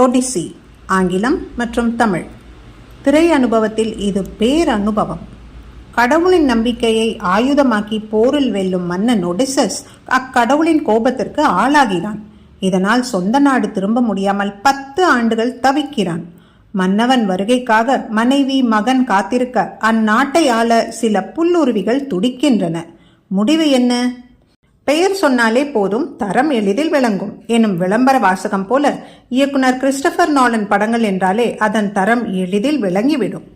ஒடிசி ஆங்கிலம் மற்றும் தமிழ். திரை அனுபவத்தில் இது பேரனுபவம். கடவுளின் நம்பிக்கையை ஆயுதமாக்கி போரில் வெல்லும் மன்னன் ஒடிசஸ் அக்கடவுளின் கோபத்திற்கு ஆளாகிறான். இதனால் சொந்த நாடு திரும்ப முடியாமல் 10 ஆண்டுகள் தவிக்கிறான். மன்னவன் வருகைக்காக மனைவி மகன் காத்திருக்க அந்நாட்டை ஆள சில புல்லுருவிகள் துடிக்கின்றன. முடிவு என்ன? பெயர் சொன்னாலே போதும், தரம் எளிதில் விளங்கும் எனும் விளம்பர வாசகம் போல இயக்குனர் கிறிஸ்டபர் நோலன் படங்கள் என்றாலே அதன் தரம் எளிதில் விளங்கிவிடும்.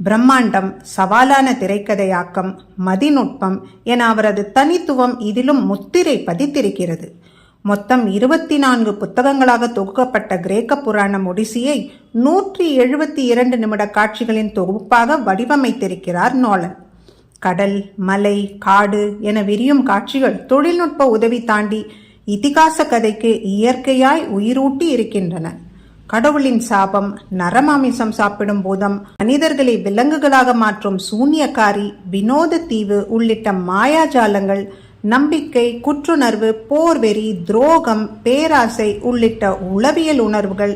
பிரம்மாண்டம், சவாலான திரைக்கதையாக்கம், மதிநுட்பம் என அவரது தனித்துவம் இதிலும் முத்திரை பதித்திருக்கிறது. மொத்தம் 24 புத்தகங்களாக தொகுக்கப்பட்ட கிரேக்க புராணம் ஒடிசியை 172 நிமிட காட்சிகளின் தொகுப்பாக வடிவமைத்திருக்கிறார் நோலன். கடல், மலை, காடு என விரியும் காட்சிகள் தொழில்நுட்ப உதவி தாண்டி இதிகாச கதைக்கு இயற்கையாய் உயிரூட்டி இருக்கின்றன. கடவுளின் சாபம், நரமாமிசம் சாப்பிடும் பூதம், மனிதர்களை விலங்குகளாக மாற்றும் சூன்யக்காரி, வினோத தீவு உள்ளிட்ட மாயாஜாலங்கள், நம்பிக்கை, குற்றுணர்வு, போர்வெறி, துரோகம், பேராசை உள்ளிட்ட உளவியல் உணர்வுகள்,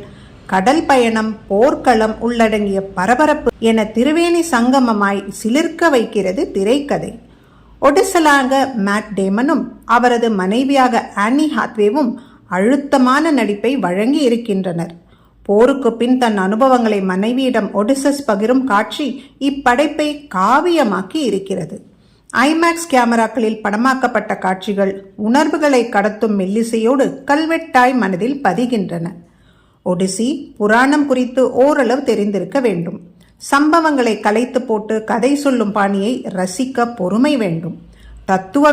கடல் பயணம், போர்க்களம் உள்ளடங்கிய பரபரப்பு என திருவேணி சங்கமமாய் சிலிர்க்க வைக்கிறது திரைக்கதை. ஒடிசலாக மேட் டேமனும் அவரது மனைவியாக ஆனி ஹாத்வேவும் அழுத்தமான நடிப்பை வழங்கி இருக்கின்றனர். போருக்கு பின் தன் அனுபவங்களை மனைவியிடம் ஒடிசஸ் பகிரும் காட்சி இப்படைப்பை காவியமாக்கி இருக்கிறது. ஐமேக்ஸ் கேமராக்களில் படமாக்கப்பட்ட காட்சிகள் உணர்வுகளை கடத்தும் மெல்லிசையோடு கல்வெட்டாய் மனதில் பதிகின்றன. ஒடிசி புராணம் குறித்து ஓரளவு தெரிந்திருக்க வேண்டும். சம்பவங்களை கலைத்து போட்டு கதை சொல்லும் பாணியை ரசிக்க பொறுமை வேண்டும். தத்துவ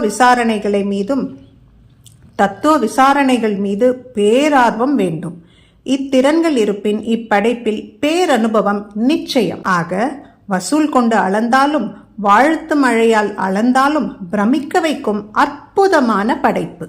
விசாரணைகள் மீது பேரார்வம் வேண்டும். இத்திறன்கள் இருப்பின் இப்படைப்பில் பேரனுபவம் நிச்சயம். ஆக வசூல் கொண்டு அளந்தாலும் வாழ்த்து மழையால் அளந்தாலும் பிரமிக்க வைக்கும் அற்புதமான படைப்பு.